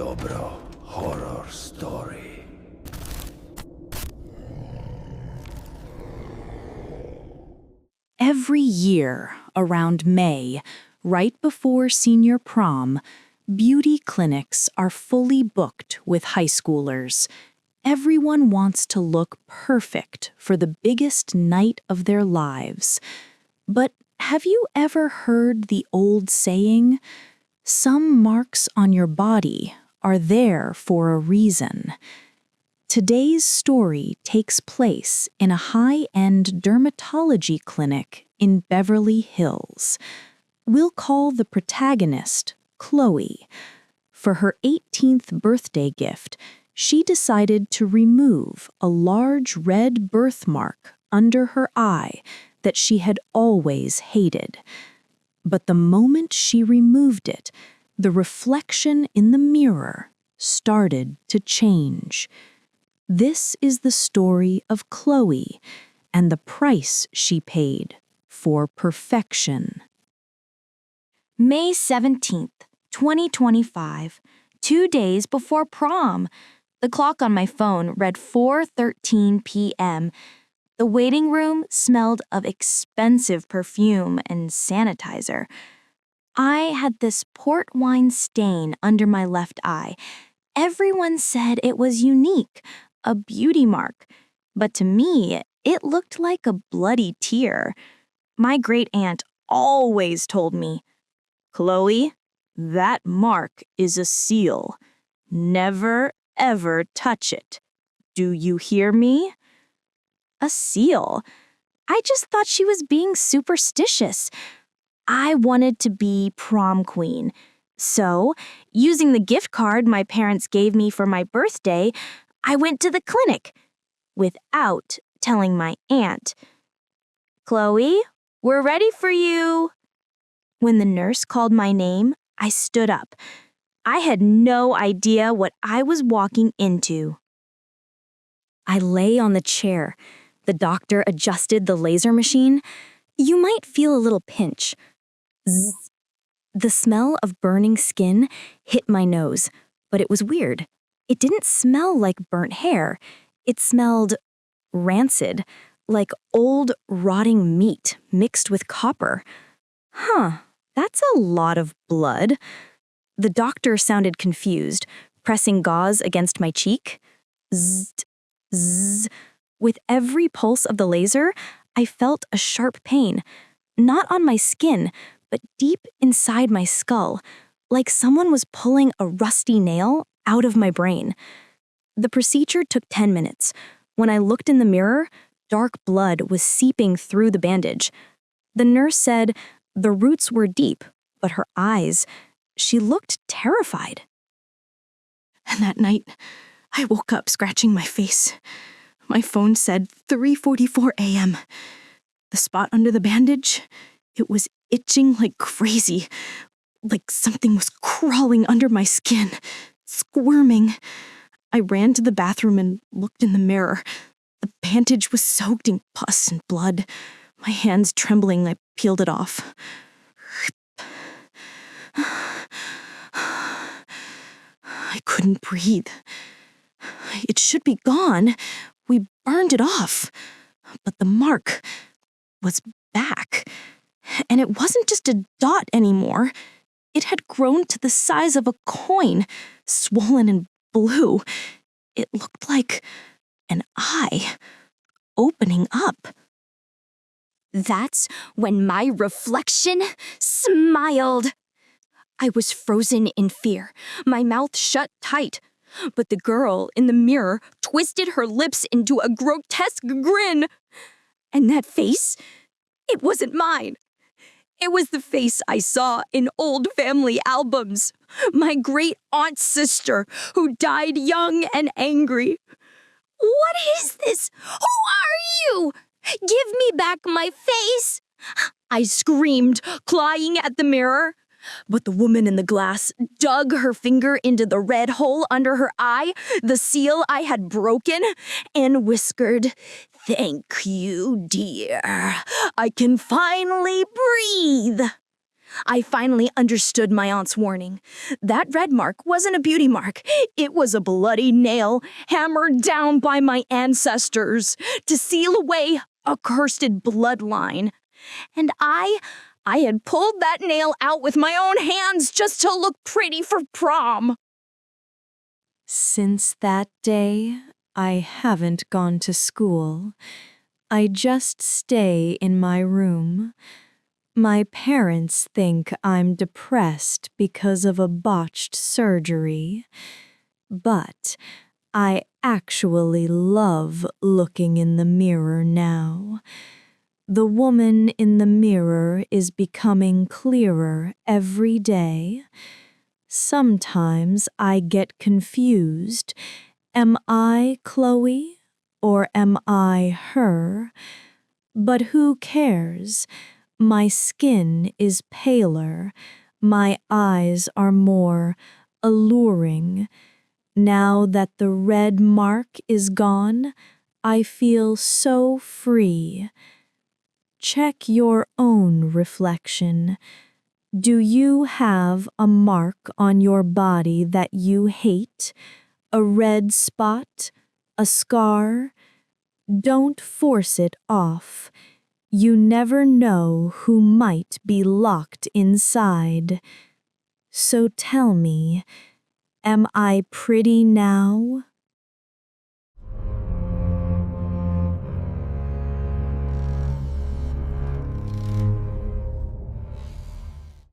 Dobro horror story. Every year, around May, right before senior prom, beauty clinics are fully booked with high schoolers. Everyone wants to look perfect for the biggest night of their lives. But have you ever heard the old saying, "Some marks on your body are there for a reason"? Today's story takes place in a high-end dermatology clinic in Beverly Hills. We'll call the protagonist Chloe. For her 18th birthday gift, she decided to remove a large red birthmark under her eye that she had always hated. But the moment she removed it, the reflection in the mirror started to change. This is the story of Chloe and the price she paid for perfection. May 17th, 2025, 2 days before prom. The clock on my phone read 4:13 p.m. The waiting room smelled of expensive perfume and sanitizer. I had this port wine stain under my left eye. Everyone said it was unique, a beauty mark, but to me, it looked like a bloody tear. My great-aunt always told me, "Chloe, that mark is a seal. Never, ever touch it. Do you hear me?" A seal? I just thought she was being superstitious. I wanted to be prom queen. So, using the gift card my parents gave me for my birthday, I went to the clinic without telling my aunt. "Chloe, we're ready for you." When the nurse called my name, I stood up. I had no idea what I was walking into. I lay on the chair. The doctor adjusted the laser machine. You might feel a little pinch. Zzz. The smell of burning skin hit my nose, but it was weird. It didn't smell like burnt hair. It smelled rancid, like old, rotting meat mixed with copper. That's a lot of blood. The doctor sounded confused, pressing gauze against my cheek. Zzz, zzz. With every pulse of the laser, I felt a sharp pain, not on my skin, but deep inside my skull, like someone was pulling a rusty nail out of my brain. The procedure took 10 minutes. When I looked in the mirror, dark blood was seeping through the bandage. The nurse said the roots were deep, but her eyes, she looked terrified. And that night, I woke up scratching my face. My phone said 3:44 a.m. The spot under the bandage, it was itching like crazy, like something was crawling under my skin, squirming. I ran to the bathroom and looked in the mirror. The bandage was soaked in pus and blood. My hands trembling, I peeled it off. I couldn't breathe. It should be gone. We burned it off. But the mark was back. And it wasn't just a dot anymore. It had grown to the size of a coin, swollen and blue. It looked like an eye opening up. That's when my reflection smiled. I was frozen in fear, my mouth shut tight. But the girl in the mirror twisted her lips into a grotesque grin. And that face, it wasn't mine. It was the face I saw in old family albums. My great-aunt's sister, who died young and angry. "What is this? Who are you? Give me back my face!" I screamed, clawing at the mirror. But the woman in the glass dug her finger into the red hole under her eye, the seal I had broken, and whispered, "Thank you, dear. I can finally breathe." I finally understood my aunt's warning. That red mark wasn't a beauty mark. It was a bloody nail hammered down by my ancestors to seal away a cursed bloodline. And I had pulled that nail out with my own hands just to look pretty for prom. Since that day, I haven't gone to school. I just stay in my room. My parents think I'm depressed because of a botched surgery. But I actually love looking in the mirror now. The woman in the mirror is becoming clearer every day. Sometimes I get confused. Am I Chloe or am I her? But who cares? My skin is paler. My eyes are more alluring. Now that the red mark is gone, I feel so free. Check your own reflection. Do you have a mark on your body that you hate? A red spot? A scar? Don't force it off. You never know who might be locked inside. So tell me, am I pretty now?